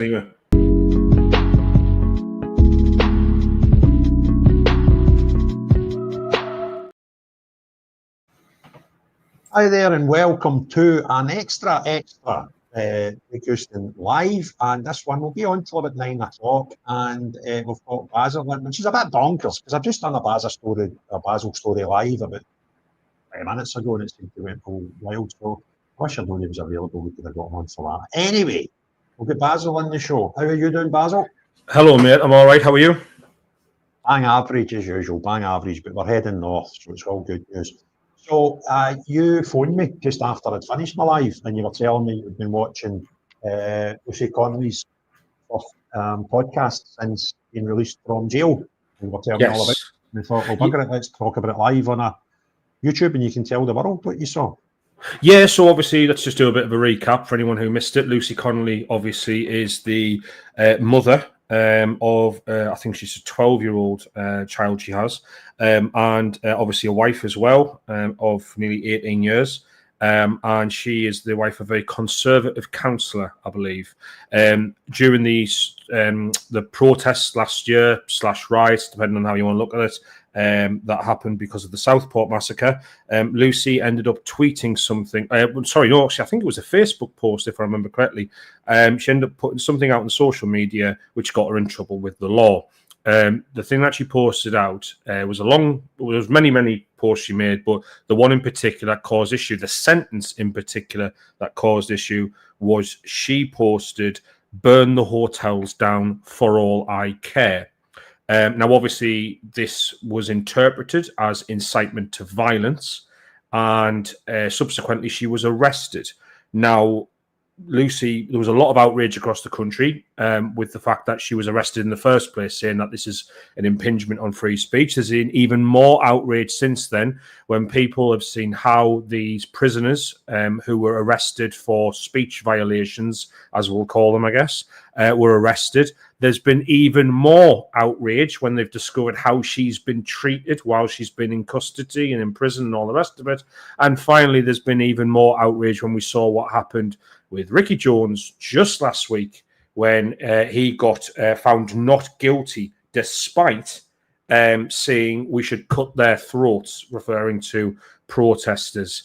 Anyway. Hi there and welcome to an extra Houston Live, and this one will be on till about 9 o'clock, and we've got Basil in, which is a bit bonkers because I've just done a Basil story live about 5 minutes ago and it seemed to went all wild, so I wish I'd known he was available. We could have got him on for that. Anyway, we'll get Basil on the show. How are you doing, Basil? Hello, mate. I'm all right. How are you? Bang average as usual, bang average, but we're heading north, so it's all good news. So you phoned me just after I'd finished my live, and you were telling me you'd been watching Lucy Connolly's podcast since being released from jail. And you were telling me all about it. And I thought, well, bugger it, let's talk about it live on a YouTube, and you can tell the world what you saw. Yeah, so obviously, let's just do a bit of a recap for anyone who missed it. Lucy Connolly, obviously, is the mother of, I think she's a 12-year-old child she has, and obviously a wife as well of nearly 18 years. And she is the wife of a conservative councillor, I believe. During the protests last year / riots, depending on how you want to look at it, that happened because of the Southport massacre. Lucy ended up tweeting something. I think it was a Facebook post, if I remember correctly. She ended up putting something out on social media, which got her in trouble with the law. The thing that she posted out was many posts she made, but the one in particular that caused issue, the sentence in particular that caused issue, was she posted, "Burn the hotels down for all I care." Now, obviously, this was interpreted as incitement to violence, and subsequently she was arrested. Now, Lucy, there was a lot of outrage across the country with the fact that she was arrested in the first place, saying that this is an impingement on free speech. There's been even more outrage since then when people have seen how these prisoners who were arrested for speech violations, as we'll call them, I guess, were arrested. There's been even more outrage when they've discovered how she's been treated while she's been in custody and in prison and all the rest of it. And finally, there's been even more outrage when we saw what happened with Ricky Jones just last week when he got found not guilty despite saying we should cut their throats, referring to protesters.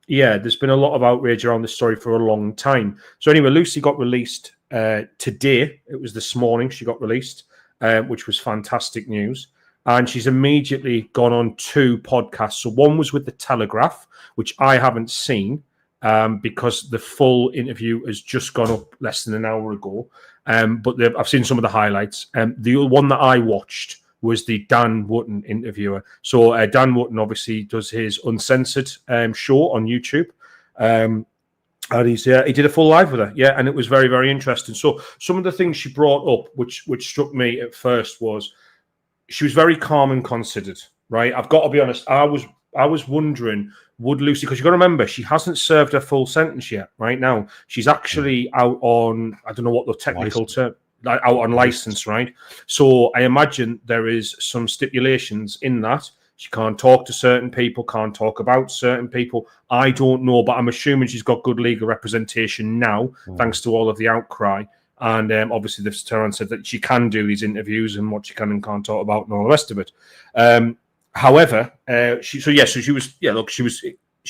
Yeah, there's been a lot of outrage around this story for a long time. So anyway, Lucy got released today. It was this morning she got released, which was fantastic news. And she's immediately gone on 2 podcasts. So one was with The Telegraph, which I haven't seen because the full interview has just gone up less than an hour ago. But I've seen some of the highlights. The one that I watched was the Dan Wootton interviewer. So Dan Wootton obviously does his Uncensored show on YouTube. And he did a full live with her. Yeah, and it was very, very interesting. So some of the things she brought up, which struck me at first, was she was very calm and considered, right? I've got to be honest, I was wondering, would Lucy, because you've got to remember, she hasn't served her full sentence yet, right? Now, she's actually out on, I don't know what the technical term, out on license, right? So I imagine there is some stipulations in that. She can't talk to certain people, can't talk about certain people. I don't know, but I'm assuming she's got good legal representation now, thanks to all of the outcry. And obviously, they've turned and said that she can do these interviews and what she can and can't talk about and all the rest of it. However, she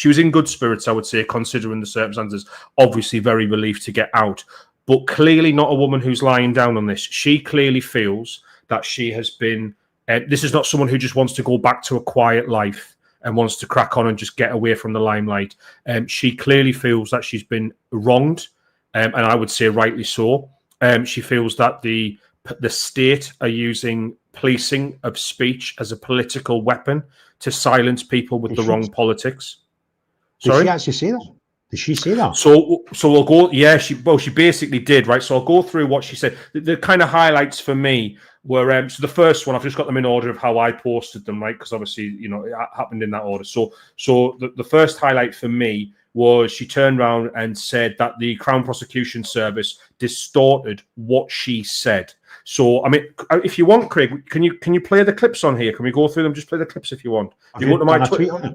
was in good spirits, I would say, considering the circumstances. Obviously, very relieved to get out, but clearly not a woman who's lying down on this. She clearly feels that she has been. This is not someone who just wants to go back to a quiet life and wants to crack on and just get away from the limelight. She clearly feels that she's been wronged, and I would say rightly so. She feels that the state are using policing of speech as a political weapon to silence people with the wrong politics. Sorry? Did she actually say that? Did she say that? So we'll go. Yeah, she basically did, right? So I'll go through what she said. The kind of highlights for me were so the first one. I've just got them in order of how I posted them, right? Because obviously, it happened in that order. So the first highlight for me was she turned around and said that the Crown Prosecution Service distorted what she said. So, I mean, if you want, Craig, can you play the clips on here? Can we go through them? Just play the clips if you want. You go to my Twitter.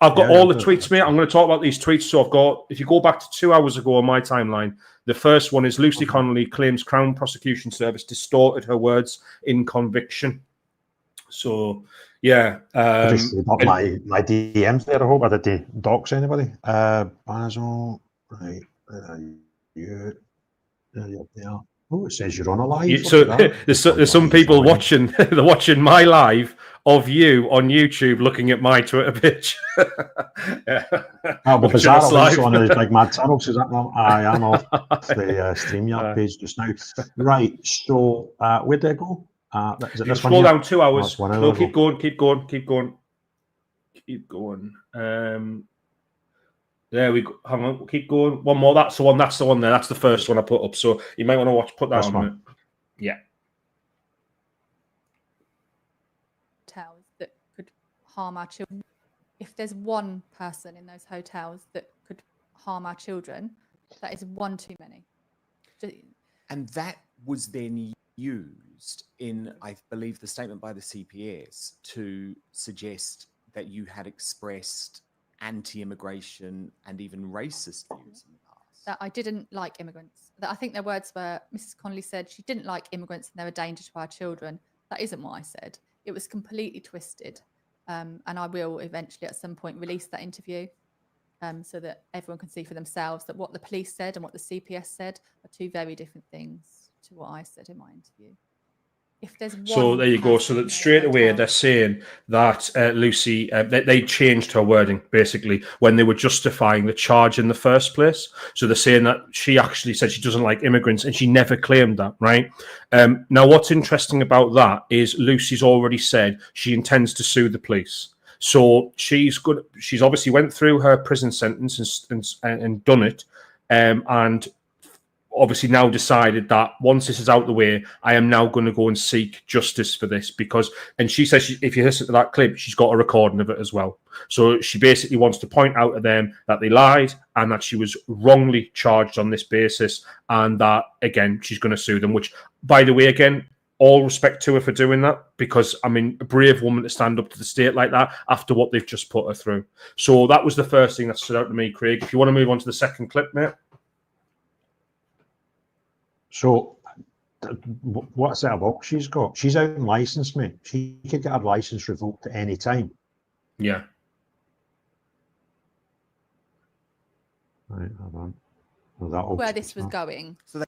I've got Yeah, all the tweets, mate. I'm going to talk about these tweets. So I've got, if you go back to 2 hours ago on my timeline, the first one is Lucy Connolly claims Crown Prosecution Service distorted her words in conviction. So, yeah. I just read up my DMs there. I hope I didn't dox anybody. Basil, right. You, you're there. Oh, it says you're on a live. So there's some people watching. They're watching my live of you on YouTube, looking at my Twitter page. The bizarre links on his Big Mad Tunnel says that I am off the StreamYard page just now. Right, so where did I go? Is it this scroll one down 2 hours. Oh, No, keep going. There we go. Hang on, keep going. One more. That's the one. That's the one there. That's the first one I put up. So you might want to watch. Put that on. One. Yeah. Hotels that could harm our children. If there's one person in those hotels that could harm our children, that is one too many. And that was then used in, I believe, the statement by the CPS to suggest that you had expressed anti-immigration and even racist views in the past. That I didn't like immigrants. That I think their words were, Mrs. Connolly said she didn't like immigrants and they're a danger to our children. That isn't what I said. It was completely twisted. And I will eventually at some point release that interview so that everyone can see for themselves that what the police said and what the CPS said are two very different things to what I said in my interview. If there's one so there you go. So that straight away they're saying that Lucy, they changed her wording basically when they were justifying the charge in the first place. So they're saying that she actually said she doesn't like immigrants and she never claimed that, right? Now, what's interesting about that is Lucy's already said she intends to sue the police. So she's good. She's obviously went through her prison sentence and done it, and obviously now decided that once this is out the way, I am now going to go and seek justice for this because, and she says if you listen to that clip, she's got a recording of it as well. So she basically wants to point out to them that they lied and that she was wrongly charged on this basis and that, again, she's going to sue them, which, by the way, again, all respect to her for doing that because, I mean, a brave woman to stand up to the state like that after what they've just put her through. So that was the first thing that stood out to me, Craig. If you want to move on to the second clip, mate. So, what's that about? She's got? She's out in license, mate. She could get her license revoked at any time. Yeah. Right, hold on. Well, where this was going. So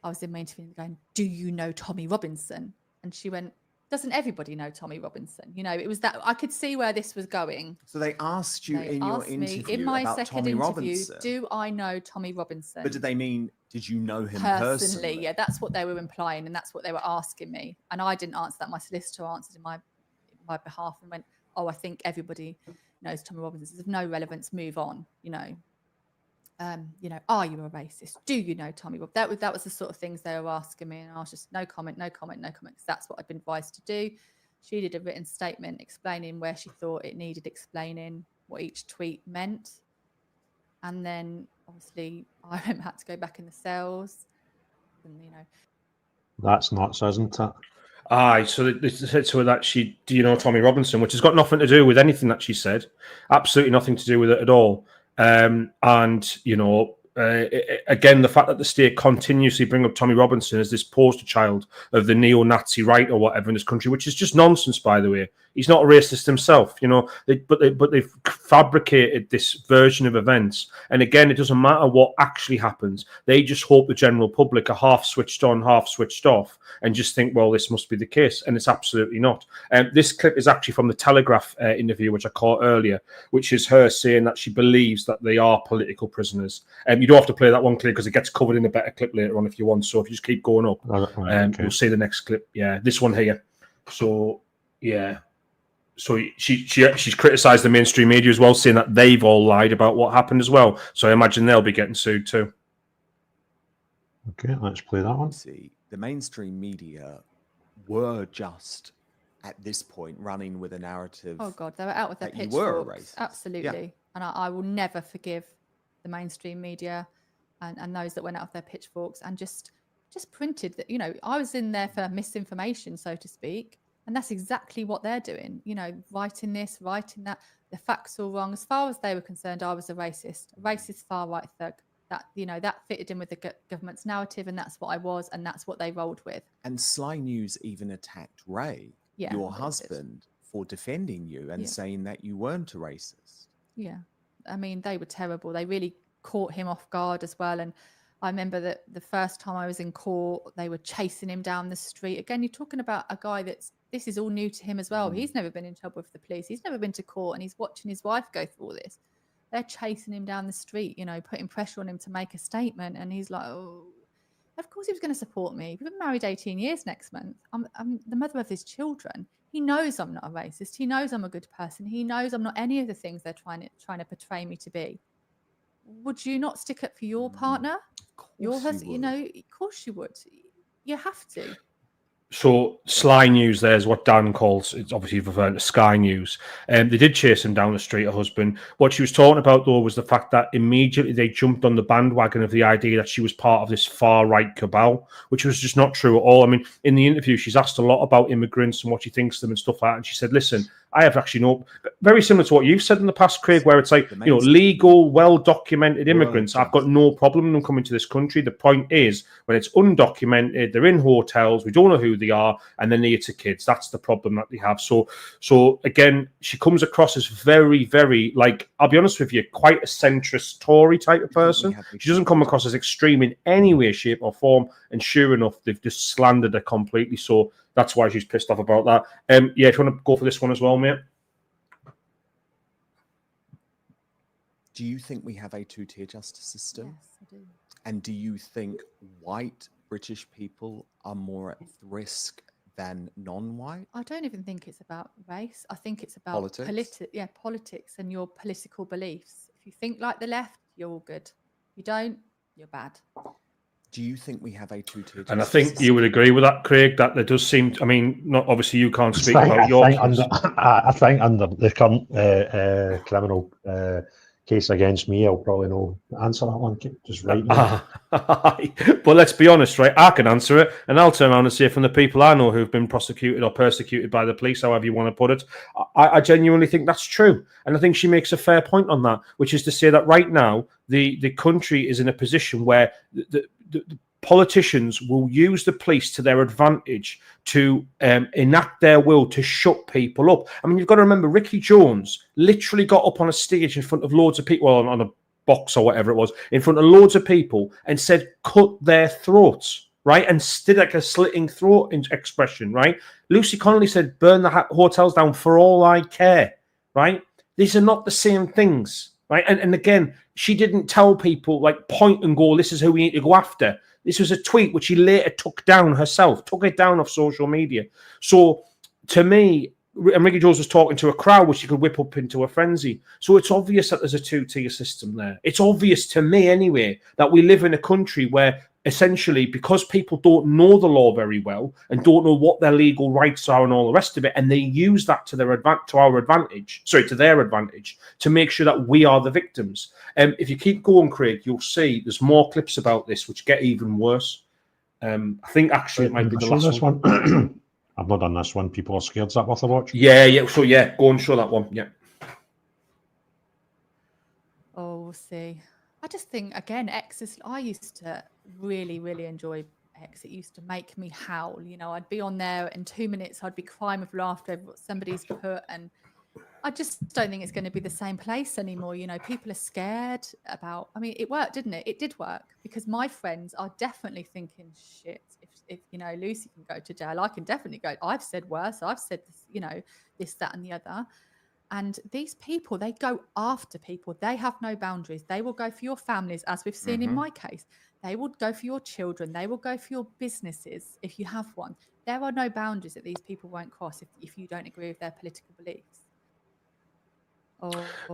I was in my interview going, "Do you know Tommy Robinson?" And she went, "Doesn't everybody know Tommy Robinson?" It was that I could see where this was going. So they asked you in your interview in my about second Tommy interview, Robinson. do I know Tommy Robinson? But did they mean, did you know him personally? Yeah, that's what they were implying, and that's what they were asking me. And I didn't answer that. My solicitor answered in my behalf and went, "Oh, I think everybody knows Tommy Robinson. It's of no relevance. Move on." Are you a racist? Do you know Tommy Rob? That was the sort of things they were asking me, and I was just no comment, because that's what I'd been advised to do. She did a written statement explaining where she thought it needed explaining, what each tweet meant, and then obviously I had to go back in the cells, and That's nuts, isn't it? Aye, so they said to her that do you know Tommy Robinson, which has got nothing to do with anything that she said, absolutely nothing to do with it at all. Again, the fact that the state continuously bring up Tommy Robinson as this poster child of the neo-Nazi right or whatever in this country, which is just nonsense, by the way. He's not a racist himself, but they've fabricated this version of events. And again, it doesn't matter what actually happens. They just hope the general public are half switched on, half switched off, and just think, well, this must be the case. And it's absolutely not. This clip is actually from the Telegraph interview, which I caught earlier, which is her saying that she believes that they are political prisoners. You don't have to play that one clip because it gets covered in a better clip later on if you want. So if you just keep going up, You'll see the next clip. Yeah, this one here. So, yeah. So she's criticised the mainstream media as well, saying that they've all lied about what happened as well. So I imagine they'll be getting sued too. Okay, let's play that one. See, the mainstream media were just at this point running with a narrative. Oh God, they were out with their pitchforks. Absolutely, yeah. And I will never forgive the mainstream media and those that went out with their pitchforks and just printed that. I was in there for misinformation, so to speak. And that's exactly what they're doing, you know, writing this, writing that. The facts all wrong. As far as they were concerned, I was a racist far-right thug. That, you know, that fitted in with the government's narrative, and that's what I was, and that's what they rolled with. And Sly News even attacked Ray, your husband, for defending you and saying that you weren't a racist. Yeah. I mean, they were terrible. They really caught him off guard as well. And I remember that the first time I was in court, they were chasing him down the street. Again, you're talking about a guy this is all new to him as well. He's never been in trouble with the police. He's never been to court, and he's watching his wife go through all this. They're chasing him down the street, you know, putting pressure on him to make a statement. And he's like, oh, of course he was going to support me. We've been married 18 years next month. I'm the mother of his children. He knows I'm not a racist. He knows I'm a good person. He knows I'm not any of the things they're trying to portray me to be. Would you not stick up for your partner? Your husband, you know, of course you would. You have to. So Sly News there is what Dan calls, it's obviously referring to Sky News. They did chase him down the street, her husband. What she was talking about, though, was the fact that immediately they jumped on the bandwagon of the idea that she was part of this far-right cabal, which was just not true at all. I mean, in the interview, she's asked a lot about immigrants and what she thinks of them and stuff like that. And she said, listen, I have actually no... Very similar to what you've said in the past, Craig, where it's like, you know, legal, well-documented immigrants. I've got no problem with them coming to this country. The point is, when it's undocumented, they're in hotels, we don't know who they are, and they're near to kids. That's the problem that they have. So again, she comes across as very, very, like, I'll be honest with you, quite a centrist Tory type of person. She doesn't come across as extreme in any way, shape, or form. And sure enough, they've just slandered her completely. So that's why she's pissed off about that. Yeah, if you want to go for this one as well, mate. Do you think we have a two-tier justice system? Yes, I do. And do you think white British people are more at risk than non-white? I don't even think it's about race. I think it's about politics and your political beliefs. If you think like the left, you're all good. You don't, you're bad. Do you think we have a two-tier justice And I think system? you would agree with that, Craig, that there does seem... I mean, not obviously you can't speak about your... I think under the current criminal case against me, I'll probably know answer that one just right now. But let's be honest, right? I can answer it, and I'll turn around and say from the people I know who've been prosecuted or persecuted by the police, however you want to put it, I genuinely think that's true. And I think she makes a fair point on that, which is to say that right now, the country is in a position where the politicians will use the police to their advantage to enact their will to shut people up. I mean, you've got to remember, Ricky Jones literally got up on a stage in front of loads of people, well, on a box or whatever it was, in front of loads of people and said, cut their throats, right? And did like a slitting throat expression, right? Lucy Connolly said, burn the hotels down for all I care, right? These are not the same things, right? And again, she didn't tell people, like, point and go, this is who we need to go after. This was a tweet which she later took down herself, took it down off social media. So to me, and Ricky Jones was talking to a crowd which she could whip up into a frenzy. So it's obvious that there's a two-tier system there. It's obvious to me anyway that we live in a country where essentially, because people don't know the law very well and don't know what their legal rights are and all the rest of it, and they use that to their advantage to make sure that we are the victims. If you keep going, Craig, you'll see there's more clips about this which get even worse. I think actually it might be the last one. I've not done this one. People are scared. Is that worth a watch? Yeah. So yeah, go and show that one. Yeah. Oh, we'll see. I just think, again, I used to really, really enjoy X. It used to make me howl. You know, I'd be on there in 2 minutes, I'd be crying with laughter over what somebody's put. And I just don't think it's going to be the same place anymore. You know, people are scared about, I mean, it worked, didn't it? It did work, because my friends are definitely thinking, shit, if you know, Lucy can go to jail, I can definitely go. I've said worse. I've said this, you know, this, that, and the other. And these people, they go after people. They have no boundaries. They will go for your families, as we've seen in my case. They will go for your children. They will go for your businesses if you have one. There are no boundaries that these people won't cross if you don't agree with their political beliefs.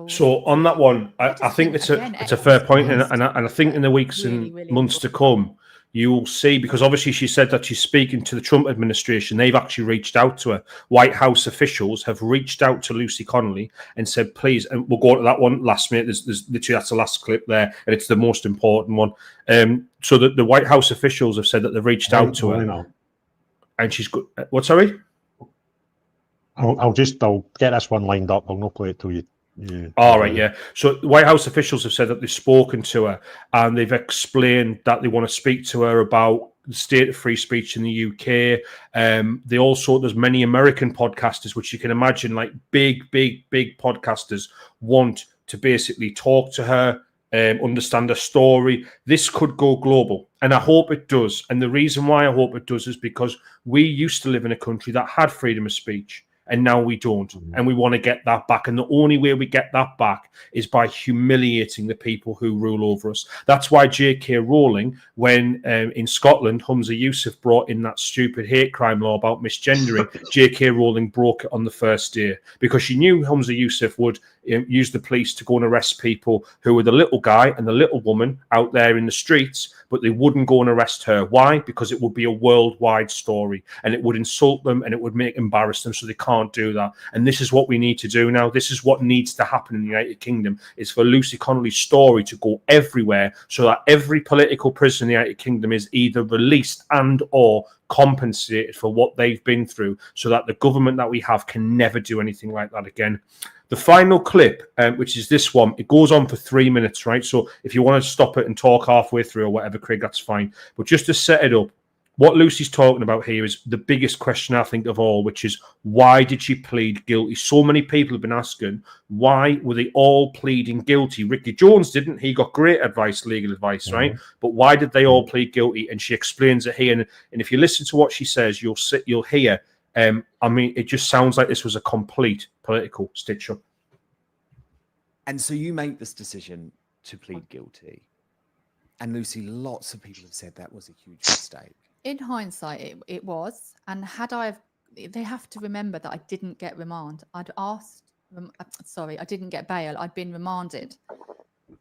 So on that one, I think it's a fair point, and I think in the weeks and months to come, you will see, because obviously she said that she's speaking to the Trump administration. They've actually reached out to her. White House officials have reached out to Lucy Connolly and said, please, and we'll go to that one last minute. There's literally, that's the last clip there, and it's the most important one. So the White House officials have said that they've reached out to her. And she's good. What, sorry? I'll get this one lined up. I'll not play it till you. All right, yeah. So the White House officials have said that they've spoken to her and they've explained that they want to speak to her about the state of free speech in the UK. There's many American podcasters, which you can imagine, like big podcasters, want to basically talk to her, understand her story. This could go global, and I hope it does. And the reason why I hope it does is because we used to live in a country that had freedom of speech, and now we don't. And we want to get that back. And the only way we get that back is by humiliating the people who rule over us. That's why J.K. Rowling, when in Scotland, Humza Yousaf brought in that stupid hate crime law about misgendering, J.K. Rowling broke it on the first day because she knew Humza Yousaf would use the police to go and arrest people who were the little guy and the little woman out there in the streets, but they wouldn't go and arrest her. Why? Because it would be a worldwide story and it would insult them and it would embarrass them, so they can't do that. And this is what we need to do now. This is what needs to happen in the United Kingdom, is for Lucy Connolly's story to go everywhere so that every political prisoner in the United Kingdom is either released and or compensated for what they've been through, so that the government that we have can never do anything like that again. The final clip, which is this one, it goes on for 3 minutes, right? So if you want to stop it and talk halfway through or whatever, Craig, that's fine. But just to set it up, what Lucy's talking about here is the biggest question, I think, of all, which is, why did she plead guilty? So many people have been asking, why were they all pleading guilty? Ricky Jones didn't. He got great advice, legal advice, right? But why did they all plead guilty? And she explains it here. And if you listen to what she says, you'll hear, it just sounds like this was a complete political stitch-up. And so you make this decision to plead guilty. And Lucy, lots of people have said that was a huge mistake. In hindsight, it was. And they have to remember that I didn't get remand. I didn't get bail. I'd been remanded.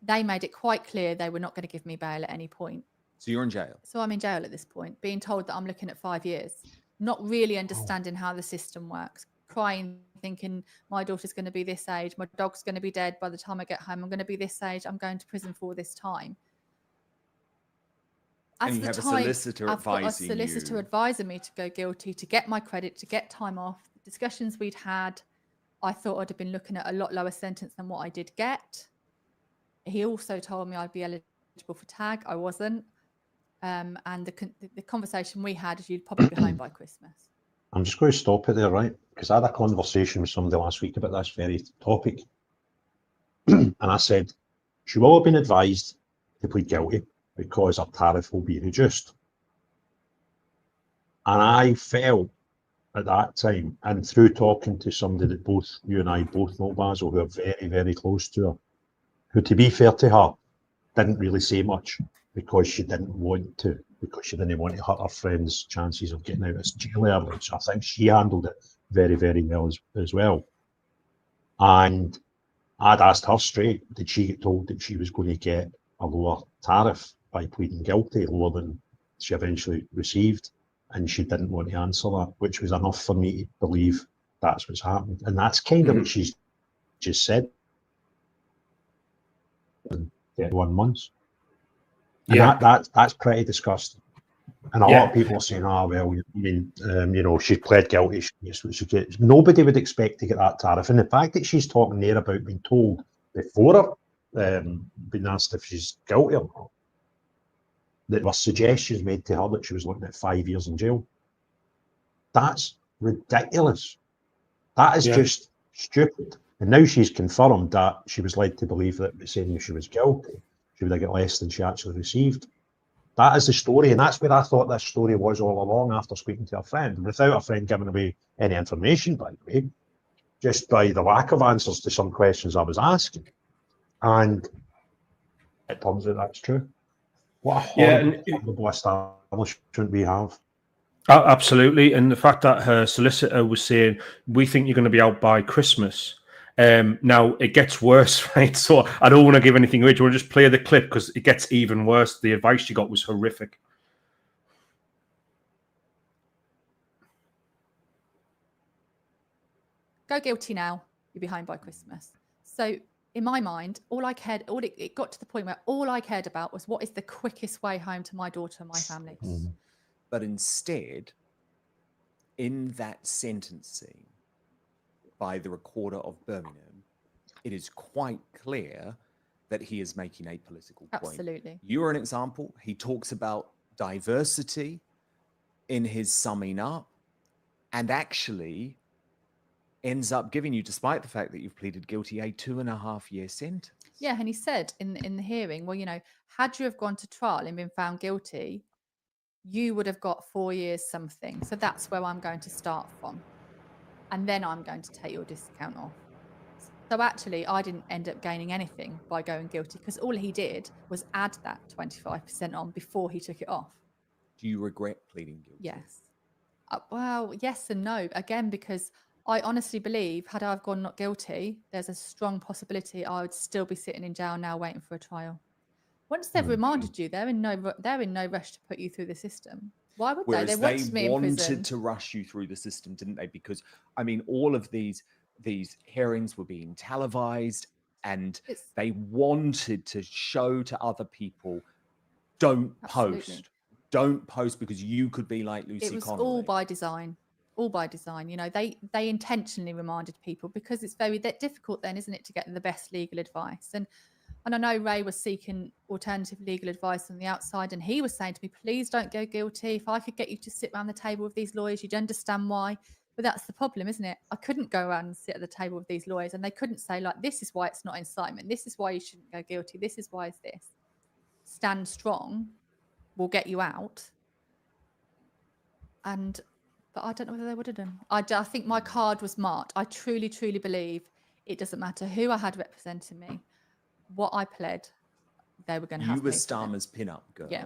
They made it quite clear they were not going to give me bail at any point. So you're in jail? So I'm in jail at this point, being told that I'm looking at 5 years, not really understanding how the system works, crying, thinking my daughter's going to be this age, my dog's going to be dead by the time I get home, I'm going to be this age, I'm going to prison for this time. And you have a solicitor advising you. I've got a solicitor advising me to go guilty, to get my credit, to get time off. The discussions we'd had, I thought I'd have been looking at a lot lower sentence than what I did get. He also told me I'd be eligible for tag. I wasn't. And the conversation we had is you'd probably be home by Christmas. I'm just going to stop it there, right? Because I had a conversation with somebody last week about this very topic. And I said, she will have been advised to plead guilty because her tariff will be reduced. And I felt at that time, and through talking to somebody that both you and I both know, Basil, who are very, very close to her, who, to be fair to her, didn't really say much because she didn't want to, because she didn't want to hurt her friend's chances of getting out of jail early. So I think she handled it very, very well as well. And I'd asked her straight, did she get told that she was going to get a lower tariff by pleading guilty, lower than she eventually received? And she didn't want to answer that, which was enough for me to believe that's what's happened. And that's kind of what she's just said. 31 months. And Yeah, that's pretty disgusting. And a lot of people are saying, she pled guilty. She gets. Nobody would expect to get that tariff. And the fact that she's talking there about being told before her being asked if she's guilty or not, that there were suggestions made to her that she was looking at 5 years in jail. That's ridiculous. That is just stupid. And now she's confirmed that she was led to believe that saying if she was guilty, she would have got less than she actually received. That is the story, and that's where I thought this story was all along after speaking to her friend, without her friend giving away any information, by the way, just by the lack of answers to some questions I was asking. And it turns out that's true. What a horrible establishment we have. Absolutely. And the fact that her solicitor was saying, we think you're going to be out by Christmas. Now, it gets worse, right? So I don't want to give anything away. Do you want to just play the clip? Because it gets even worse. The advice she got was horrific. Go guilty now. You'll be home by Christmas. So in my mind, it got to the point where all I cared about was what is the quickest way home to my daughter and my family. But instead, in that sentencing, by the Recorder of Birmingham, it is quite clear that he is making a political point. Absolutely. You are an example. He talks about diversity in his summing up, and actually ends up giving you, despite the fact that you've pleaded guilty, a 2.5-year sentence. Yeah, and he said in the hearing, well, you know, had you have gone to trial and been found guilty, you would have got 4 years something. So that's where I'm going to start from. And then I'm going to take your discount off. So actually, I didn't end up gaining anything by going guilty, because all he did was add that 25% on before he took it off. Do you regret pleading guilty? Yes. Well, yes and no. Again, because I honestly believe, had I gone not guilty, there's a strong possibility I would still be sitting in jail now waiting for a trial. Once they've remanded you, they're in no rush to put you through the system. Why would Whereas they? They wanted me in prison. to rush you through the system, didn't they? Because I mean, all of these hearings were being televised, and they wanted to show to other people, don't post because you could be like Lucy Connolly. It was all by design. All by design. You know, they intentionally reminded people, because it's very difficult then, isn't it, to get the best legal advice. And I know Ray was seeking alternative legal advice on the outside, and he was saying to me, please don't go guilty. If I could get you to sit around the table with these lawyers, you'd understand why. But that's the problem, isn't it? I couldn't go around and sit at the table with these lawyers, and they couldn't say, like, this is why it's not incitement. This is why you shouldn't go guilty. This is why it's this. Stand strong will get you out. But I don't know whether they would have done. I think my card was marked. I truly, truly believe it doesn't matter who I had representing me, what I pled, they were going to have. You were Starmer's pin-up girl. Yeah.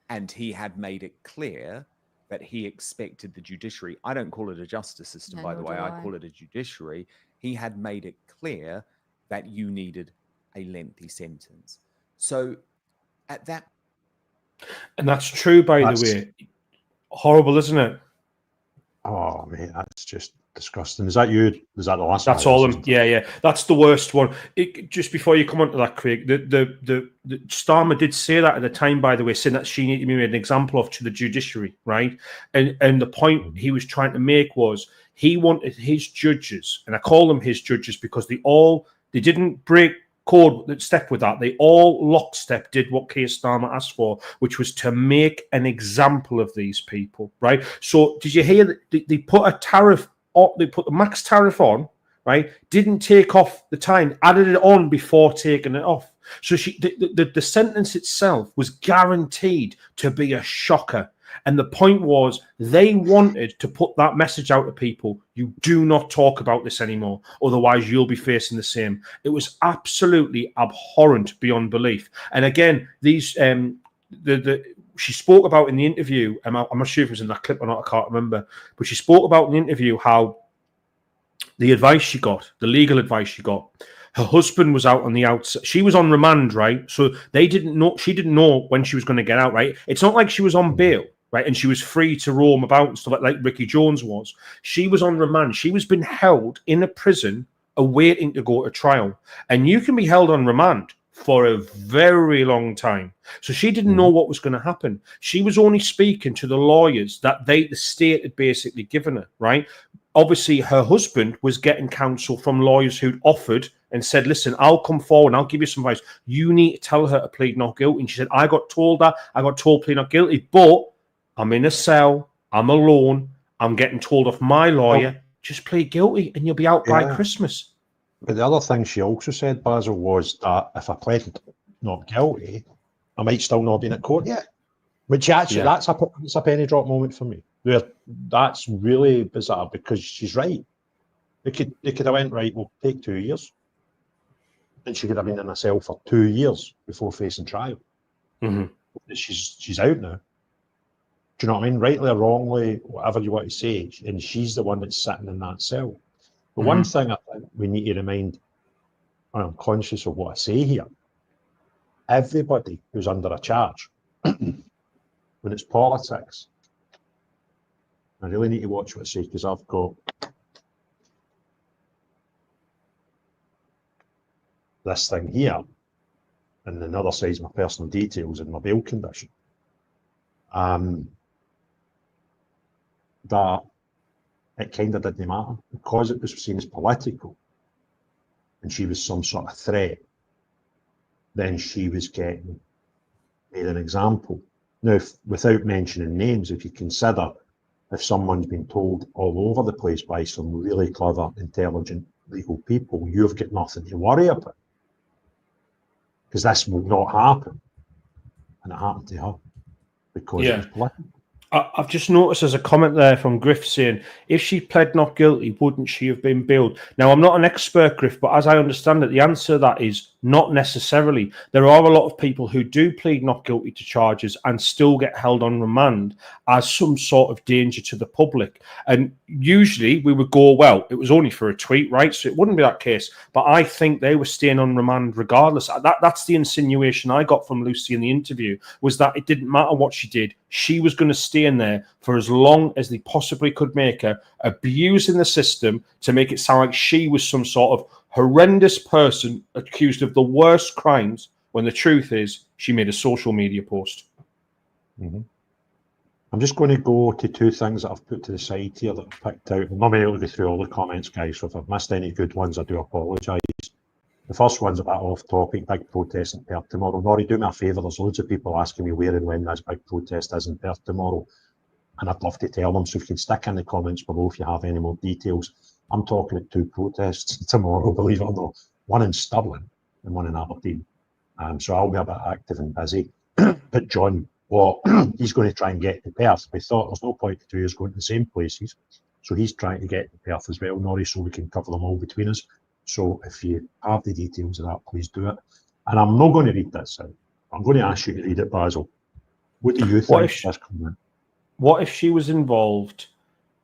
And he had made it clear that he expected the judiciary, I don't call it a justice system, by the way, I call it a judiciary. He had made it clear that you needed a lengthy sentence. So at that... And that's true, by the way. Horrible, isn't it? Oh, mate, that's just disgusting. Is that you? Is that the last? That's all. Yeah. That's the worst one. Just before you come on to that, Craig, the Starmer did say that at the time, by the way, saying that she needed to be made an example of to the judiciary, right? And the point he was trying to make was he wanted his judges, and I call them his judges because they didn't break code that step with that. They all lockstep did what Keir Starmer asked for, which was to make an example of these people, right? So did you hear that they put a tariff? They put the max tariff on, right? Didn't take off the time, added it on before taking it off. So the sentence itself was guaranteed to be a shocker. And the point was they wanted to put that message out to people. You do not talk about this anymore. Otherwise, you'll be facing the same. It was absolutely abhorrent beyond belief. And again, these she spoke about in the interview, I'm not sure if it was in that clip or not, I can't remember, but she spoke about in the interview how the advice she got, the legal advice she got, her husband was out on the outside. She was on remand, right? So she didn't know when she was going to get out, right? It's not like she was on bail, right? And she was free to roam about and stuff like Ricky Jones was. She was on remand. She was being held in a prison awaiting to go to trial. And you can be held on remand for a very long time. So she didn't know what was going to happen. She was only speaking to the lawyers that the state had basically given her, right? Obviously, her husband was getting counsel from lawyers who'd offered and said, listen, I'll come forward and I'll give you some advice. You need to tell her to plead not guilty. And she said, I got told that. I got told plead not guilty, but I'm in a cell. I'm alone. I'm getting told off my lawyer. Just plead guilty and you'll be out by Christmas. But the other thing she also said, Basil, was that if I pled not guilty, I might still not be in court yet. Which actually, that's a penny drop moment for me. That's really bizarre because she's right. They could have went, right, we'll take 2 years. And she could have been in a cell for 2 years before facing trial. Mm-hmm. She's out now. Do you know what I mean? Rightly or wrongly, whatever you want to say, and she's the one that's sitting in that cell. But one thing I think we need to remind, and I'm conscious of what I say here, everybody who's under a charge, when it's politics, I really need to watch what I say because I've got this thing here, and the other side's my personal details and my bail condition. That it kind of didn't matter because it was seen as political and she was some sort of threat. Then she was getting made an example. Now, without mentioning names, if you consider if someone's been told all over the place by some really clever, intelligent, legal people, you've got nothing to worry about, because this will not happen. And it happened to her because it was political. I've just noticed there's a comment there from Griff saying, if she pled not guilty, wouldn't she have been billed? Now, I'm not an expert, Griff, but as I understand it, the answer to that is not necessarily. There are a lot of people who do plead not guilty to charges and still get held on remand as some sort of danger to the public. And usually we would go, well, it was only for a tweet, right? So it wouldn't be that case. But I think they were staying on remand regardless. That's the insinuation I got from Lucy in the interview, was that it didn't matter what she did. She was going to stay in there for as long as they possibly could make her, abusing the system to make it sound like she was some sort of horrendous person accused of the worst crimes, when the truth is she made a social media post. Mm-hmm. I'm just going to go to two things that I've put to the side here that I've picked out. I'm not able to go through all the comments, guys, so if I've missed any good ones, I do apologise. The first one's a bit off topic, big protest in Perth tomorrow. Nori, do me a favour, there's loads of people asking me where and when this big protest is in Perth tomorrow, and I'd love to tell them, so if you can stick in the comments below if you have any more details. I'm talking at two protests tomorrow, believe it or not, one in Stirling and one in Aberdeen. So I'll be a bit active and busy. But John, well, he's going to try and get to Perth. We thought there's no point to 2 years going to the same places. So he's trying to get to Perth as well, Norrie, so we can cover them all between us. So if you have the details of that, please do it. And I'm not going to read this out. I'm going to ask you to read it, Basil. What do you think of this comment? What if she was involved?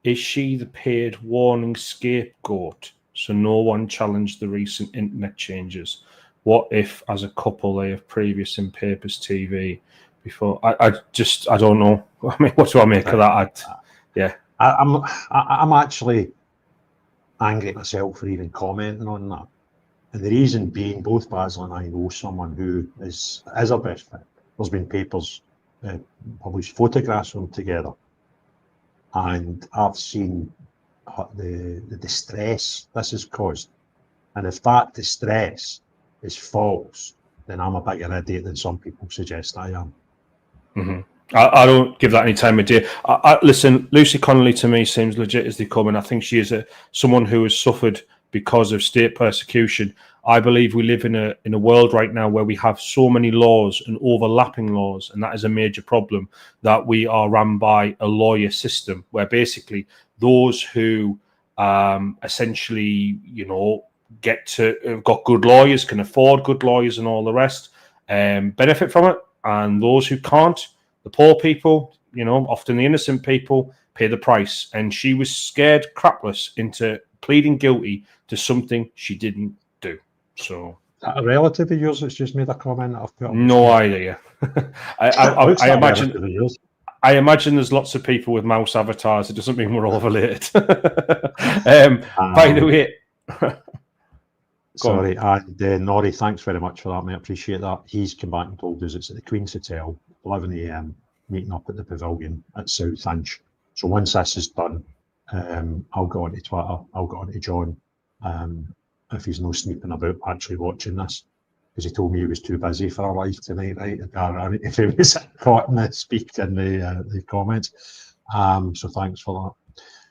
Is she the paid warning scapegoat so no one challenged the recent internet changes? What if, as a couple, they have previous in Papers TV before? I don't know. I mean, what do I make of that? I'm actually angry at myself for even commenting on that. And the reason being, both Basil and I know someone who is our best friend. There's been papers published, photographs of them together. And I've seen the distress this has caused. And if that distress is false, then I'm a bigger idiot than some people suggest I am. Mm-hmm. I don't give that any time of day. Listen, Lucy Connolly to me seems legit as they come, and I think she is someone who has suffered because of state persecution. I believe we live in a world right now where we have so many laws and overlapping laws, and that is a major problem, that we are run by a lawyer system where basically those who essentially, have got good lawyers, can afford good lawyers and all the rest, benefit from it, and those who can't, the poor people, often the innocent people, pay the price. And she was scared crapless into pleading guilty to something she didn't do. So, is that a relative of yours that's just made a comment that I've put on? No idea. I imagine there's lots of people with mouse avatars. It doesn't mean we're all related. By the way, sorry, and Norrie, thanks very much for that, mate. I appreciate that. He's come back and told us it's at the Queen's Hotel, 11 AM, meeting up at the Pavilion at South Inch. So once this is done, I'll go onto Twitter, I'll go onto John, if he's no sneaking about actually watching this, because he told me he was too busy for a life tonight, right? If he was caught in the speak in the comments. So thanks for that.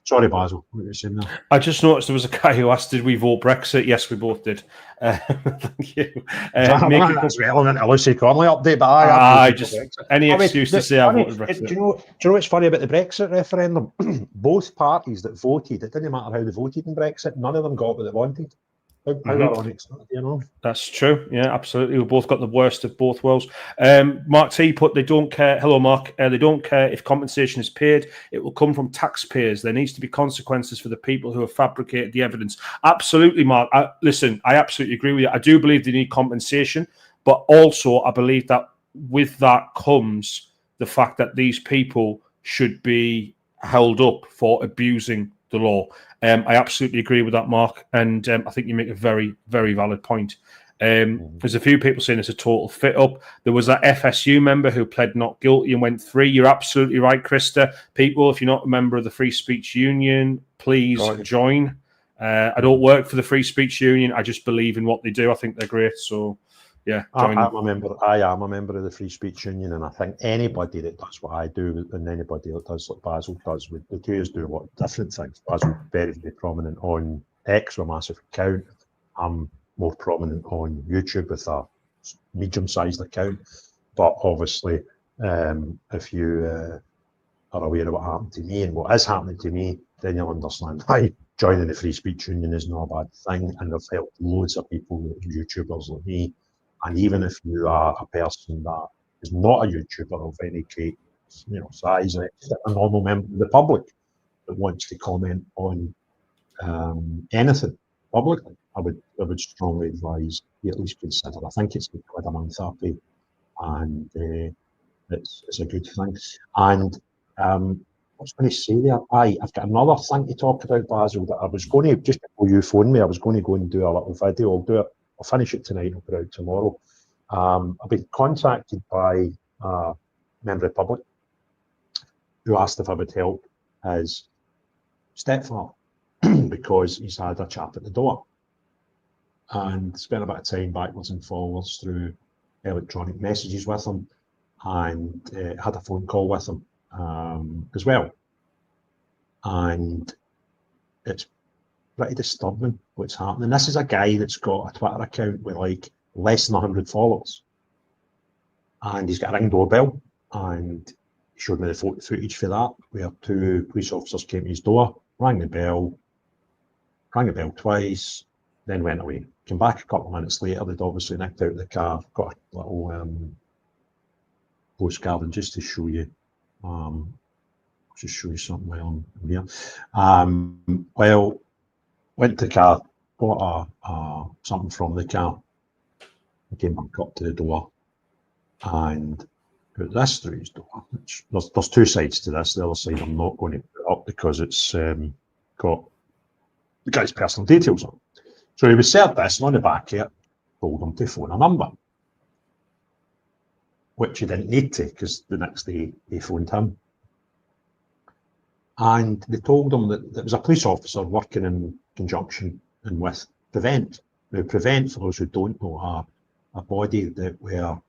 Sorry, Basil, what were you saying there? I just noticed there was a guy who asked, did we vote Brexit? Yes, we both did. Thank you. That's relevant to Lucy Connolly update, but any excuse to say I voted Brexit. Do you know what's funny about the Brexit referendum? Both parties that voted, it didn't matter how they voted in Brexit, none of them got what they wanted. How ironic, That's true. Yeah, absolutely. We've both got the worst of both worlds. Mark T put, they don't care. Hello, Mark. They don't care if compensation is paid. It will come from taxpayers. There needs to be consequences for the people who have fabricated the evidence. Absolutely, Mark. Listen, I absolutely agree with you. I do believe they need compensation, but also I believe that with that comes the fact that these people should be held up for abusing the law. I absolutely agree with that, Mark, and I think you make a very, very valid point. There's a few people saying it's a total fit up. There was that FSU member who pled not guilty and went 3. You're absolutely right, Krista. People, if you're not a member of the Free Speech Union, please join. I don't work for the Free Speech Union. I just believe in what they do. I think they're great. So, yeah, join I am a member of the Free Speech Union, and I think anybody that does what I do and anybody that does what Basil does, the two is do a lot of different things. Basil very, very prominent on X, a massive account. I'm more prominent on YouTube with a medium-sized account. But obviously, if you are aware of what happened to me and what is happening to me, then you'll understand why joining the Free Speech Union is not a bad thing. And I've helped loads of people, YouTubers like me. And even if you are a person that is not a YouTuber of any great, size, a normal member of the public that wants to comment on anything publicly, I would strongly advise you at least consider. I think it's quite a month happy, and it's a good thing. And I was going to say there, I've got another thing to talk about, Basil, that I was going to, just before you phoned me, I was going to go and do a little video. I'll finish it tonight and I'll put it out tomorrow. I've been contacted by a member of the public who asked if I would help his stepfather because he's had a chap at the door and spent a bit of time backwards and forwards through electronic messages with him, and had a phone call with him as well. And it's pretty disturbing what's happening. This is a guy that's got a Twitter account with like less than 100 followers, and he's got a Ring doorbell, and he showed me the photo footage for that, where 2 police officers came to his door, rang the bell twice, then went away. Came back a couple of minutes later. They'd obviously nicked out the car, got a little postcard, and just to show you something while I'm here. Well, went to the car, bought something from the car, came back up to the door, and put this through his door. There's 2 sides to this. The other side I'm not going to put up because it's got the guy's personal details on. So he was served this, and on the back here, told him to phone a number, which he didn't need to, because the next day they phoned him. And they told him that there was a police officer working in conjunction and with Prevent. Now, Prevent, for those who don't know, are a body that were,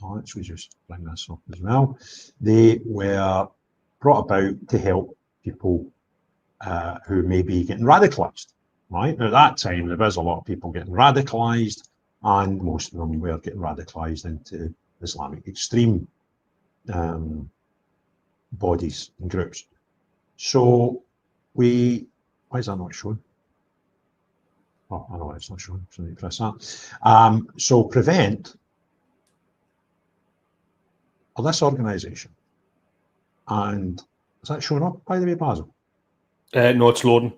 let's just bring this up as well. They were brought about to help people who may be getting radicalised. Right? Now, at that time, there was a lot of people getting radicalised, and most of them were getting radicalised into Islamic extreme bodies and groups. So why is that not shown? Oh, I know it's not shown, so let me press that. So Prevent are this organisation. And is that showing up, by the way, Basil? No, it's loading.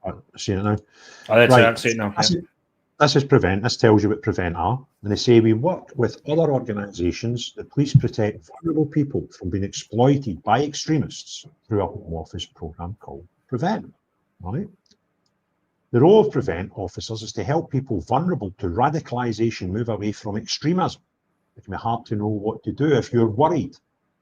I'm seeing it now. I see it now. This is Prevent. This tells you what Prevent are. And they say, we work with other organisations that police protect vulnerable people from being exploited by extremists through a Home Office programme called Prevent. Right? The role of Prevent officers is to help people vulnerable to radicalisation move away from extremism. It can be hard to know what to do if you're worried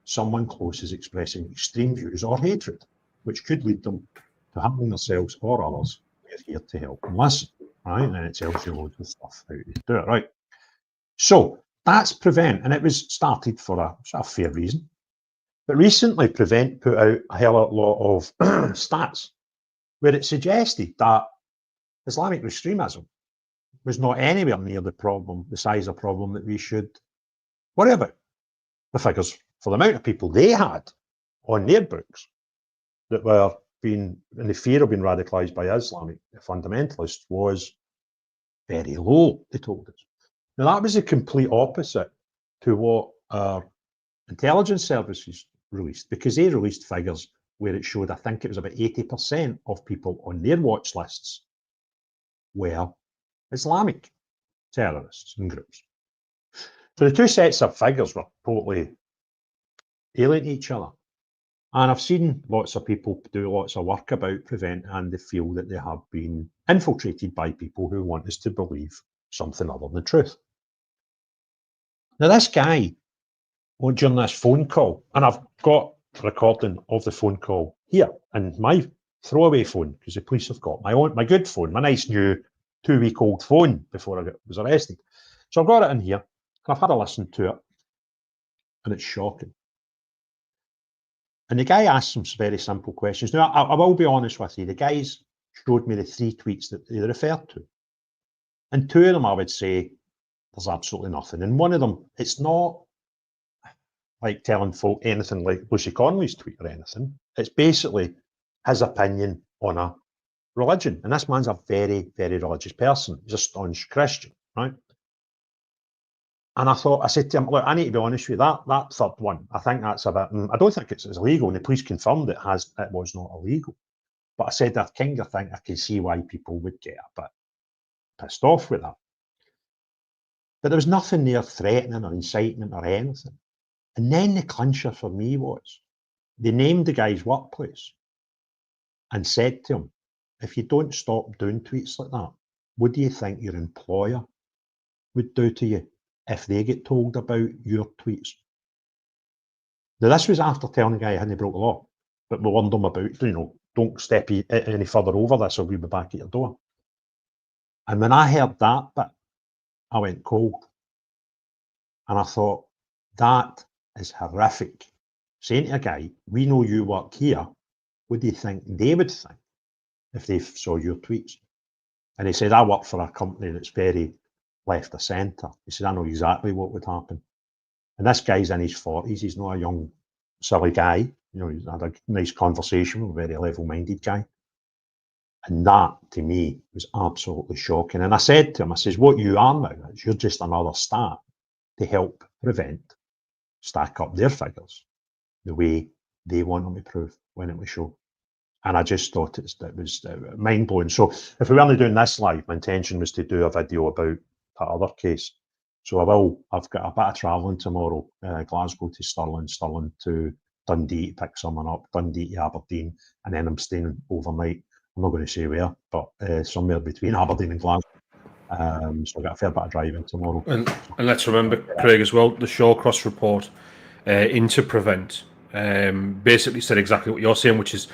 someone close is expressing extreme views or hatred, which could lead them to harming themselves or others. We're here to help and listen. Right, and then it tells you loads of stuff how to do it. Right, so that's Prevent, and it was started for a fair reason. But recently, Prevent put out a hell of a lot of stats where it suggested that Islamic extremism was not anywhere near the size of problem that we should worry about. The figures for the amount of people they had on their books that were being in the fear of being radicalised by Islamic fundamentalists was very low, they told us. Now, that was the complete opposite to what our intelligence services released, because they released figures where it showed, I think it was about 80% of people on their watch lists were Islamic terrorists and groups. So the 2 sets of figures were totally alien to each other. And I've seen lots of people do lots of work about Prevent, and they feel that they have been infiltrated by people who want us to believe something other than the truth. Now, this guy, during this phone call, and I've got a recording of the phone call here, and my throwaway phone, because the police have got my good phone, my nice new 2-week-old phone before I was arrested. So I've got it in here, and I've had a listen to it, and it's shocking. And the guy asked some very simple questions. Now, I will be honest with you, the guys showed me the 3 tweets that they referred to. And 2 of them, I would say, there's absolutely nothing. And one of them, it's not like telling folk anything like Lucy Connolly's tweet or anything. It's basically his opinion on a religion. And this man's a very, very religious person. He's a staunch Christian, right? And I said to him, look, I need to be honest with you, that third one, I think that's a bit, I don't think it's illegal, and the police confirmed it was not illegal. But I said, I kind of think I can see why people would get a bit pissed off with that. But there was nothing there threatening or incitement or anything. And then the clincher for me was, they named the guy's workplace and said to him, if you don't stop doing tweets like that, what do you think your employer would do to you if they get told about your tweets? Now, this was after telling the guy he hadn't broke the law, but we warned him about, don't step any further over this or we'll be back at your door. And when I heard that bit, I went cold. And I thought, that is horrific. Saying to a guy, we know you work here, what do you think they would think if they saw your tweets? And he said, I work for a company that's very left of centre. He said, I know exactly what would happen. And this guy's in his 40s. He's not a young, silly guy. He's had a nice conversation with a very level-minded guy. And that, to me, was absolutely shocking. And I said to him, I says, what you are now is you're just another stat to help stack up their figures the way they want them to prove when it was shown. And I just thought it was mind-blowing. So if we weren't doing this live, my intention was to do a video about that other case. So I've got a bit of travelling tomorrow, Glasgow to Stirling, Stirling to Dundee to pick someone up, Dundee to Aberdeen, and then I'm staying overnight. I'm not going to say where, but somewhere between Aberdeen and Glasgow. So I've got a fair bit of driving tomorrow. And let's remember, Craig, as well, the Shawcross report into Prevent basically said exactly what you're saying, which is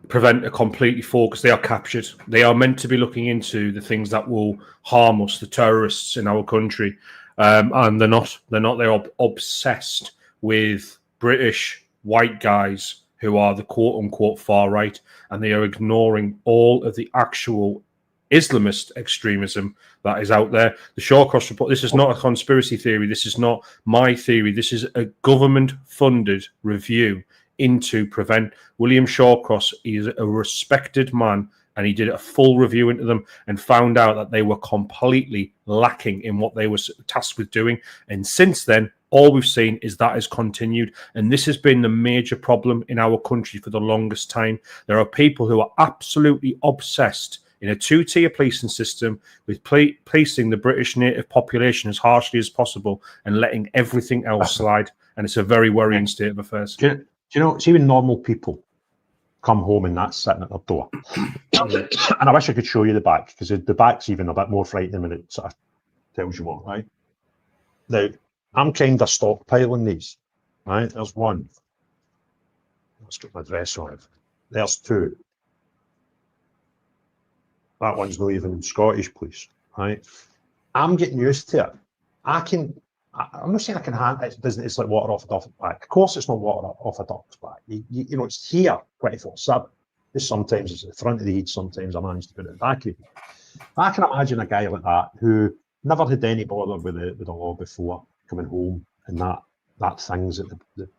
Prevent are completely focused. They are captured. They are meant to be looking into the things that will harm us, the terrorists in our country. And they're not. They're obsessed with British white guys who are the quote-unquote far right, and they are ignoring all of the actual Islamist extremism that is out there. The Shawcross report, this is not a conspiracy theory. This is not my theory. This is a government-funded review into Prevent. William Shawcross is a respected man, and he did a full review into them and found out that they were completely lacking in what they were tasked with doing. And since then, all we've seen is that has continued. And this has been the major problem in our country for the longest time. There are people who are absolutely obsessed in a two-tier policing system with policing the British native population as harshly as possible and letting everything else slide. And it's a very worrying state of affairs. Do you know, see when normal people come home and that's sitting at their door. And I wish I could show you the back, because the back's even a bit more frightening when it sort of tells you what, right? Now, I'm kind of stockpiling these, right? There's one. Let's get my address on it. There's two. That one's not even Scottish police, right? I'm getting used to it. I'm not saying I can hand it. It's like water off a duck's back. Of course, it's not water off a duck's back. You know, it's here 24/7. This sometimes it's at the front of the head. Sometimes I manage to put it at the back of the head. I can imagine a guy like that who never had any bother with the law before, coming home and that thing's at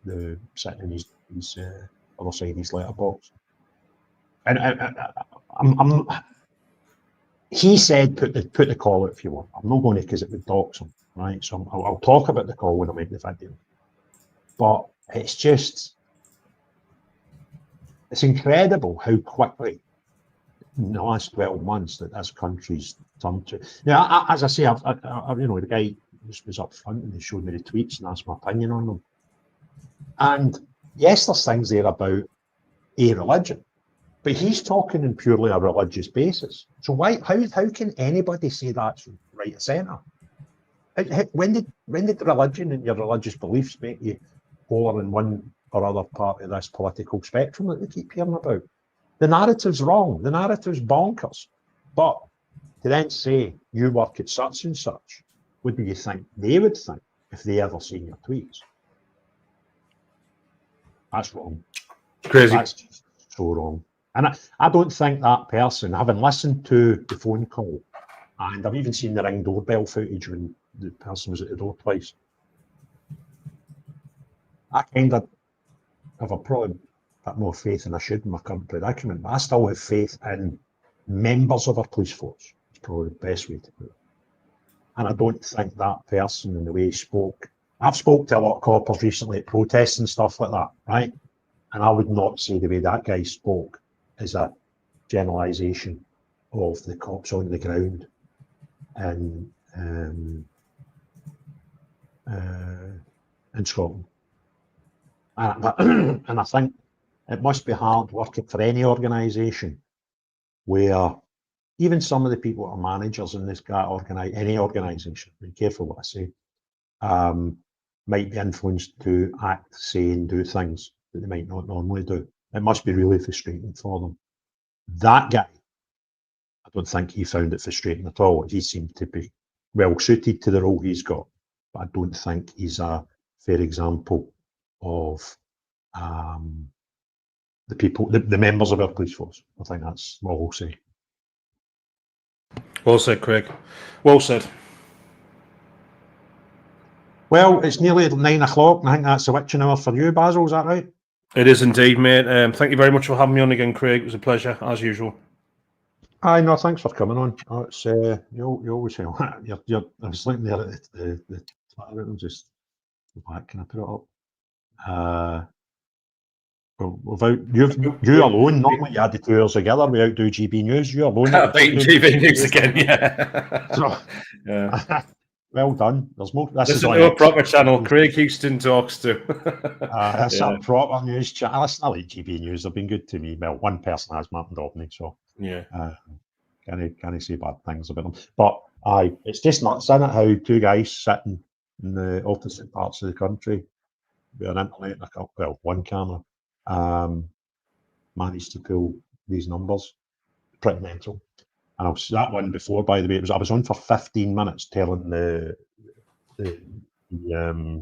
the sitting in his other side of his letterbox. And I'm he said put the call out if you want. I'm not going to, because it would dox him, right? So I'll talk about the call when I make the video. But it's incredible how quickly in the last 12 months that this country's turned to. Now, as I say, I the guy was up front and he showed me the tweets and asked my opinion on them. And yes, there's things there about a religion, but he's talking in purely a religious basis. So how can anybody say that's right of centre. When did the religion and your religious beliefs make you polar in one or other part of this political spectrum that we keep hearing about? The narrative's wrong. The narrative's bonkers. But to then say you work at such and such, what do you think they would think if they ever seen your tweets? That's wrong. Crazy. That's just so wrong. And I don't think that person, having listened to the phone call, and I've even seen the Ring doorbell footage when the person was at the door twice, I kind of have probably a bit more faith than I should in my current predicament, but I still have faith in members of our police force. It's probably the best way to put it. And I don't think that person and the way he spoke, I've spoke to a lot of coppers recently at protests and stuff like that, right? And I would not say the way that guy spoke is a generalisation of the cops on the ground in Scotland. And I think it must be hard working for any organisation where even some of the people that are managers in this any organisation, be careful what I say, might be influenced to act, say and do things that they might not normally do. It must be really frustrating for them. That guy, I don't think he found it frustrating at all. He seemed to be well suited to the role he's got, but I don't think he's a fair example of the people, the members of our police force. I think that's what I'll say. Well said, Craig. Well said. Well, it's nearly 9 o'clock, and I think that's the witching hour for you, Basil. Is that right? It is indeed, mate. Thank you very much for having me on again, Craig. It was a pleasure, as usual. Aye, no, thanks for coming on. Oh, it's you always say you're I was looking there at the I'll just go back. Can I put it up? Without you alone, normally you had the 2 hours together. We outdo GB News. You alone. Beating GB News again, yeah. So, Yeah. well done. There's more. This is Listen to a proper channel. Craig Houston talks to. That's a proper news channel. Listen, I like GB News. They've been good to me. Well, one person has Martin Dobney, so yeah. Can I say bad things about them? But aye, it's just nuts, isn't it? How 2 guys sitting in the opposite parts of the country with an internet and one camera managed to pull these numbers. Pretty mental. And I was that one before, by the way. I was on for 15 minutes telling the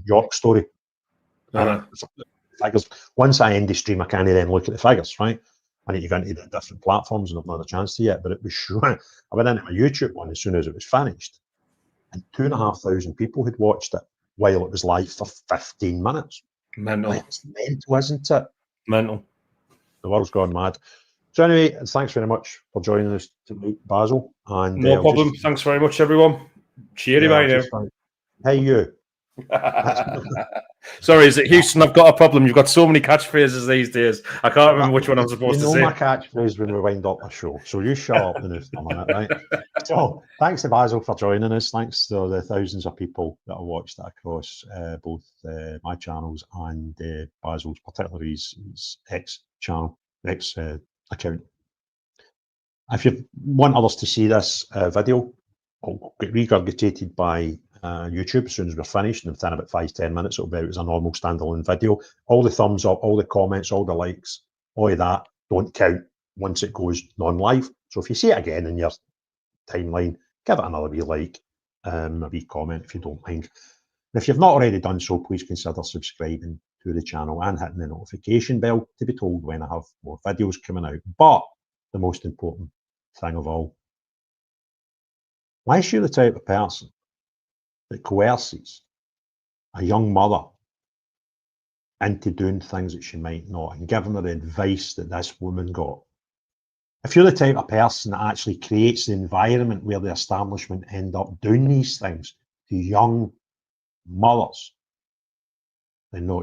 York story. Figures. Once I end the stream, I can't then look at the figures, right? I need to go into the different platforms, and I've not had a chance to yet. But it was sure. I went into my YouTube one as soon as it was finished, and 2,500 people had watched it while it was live for 15 minutes. Mental. It's mental, isn't it? Mental. The world's gone mad. So anyway, thanks very much for joining us tonight, Basil. And no problem. Thanks very much, everyone. Cheery bye now. Hey, you. Sorry, is it Houston? I've got a problem. You've got so many catchphrases these days. I can't remember which one I'm supposed to say. You know my catchphrase when we wind up a show, so you shut up in a minute, right? So, thanks to Basil for joining us. Thanks to the thousands of people that have watched that across both my channels and Basil's, particularly his X channel, X account. If you want others to see this video, it'll get regurgitated by YouTube as soon as we're finished, and within about 5-10 minutes it'll be out as a normal standalone video. All the thumbs up, all the comments, all the likes, all of that don't count once it goes non-live. So if you see it again in your timeline, give it another wee like, a wee comment if you don't mind. And if you've not already done so, please consider subscribing to the channel and hitting the notification bell to be told when I have more videos coming out. But the most important thing of all, unless you're the type of person that coerces a young mother into doing things that she might not, and giving her the advice that this woman got. If you're the type of person that actually creates the environment where the establishment end up doing these things to young mothers, then no,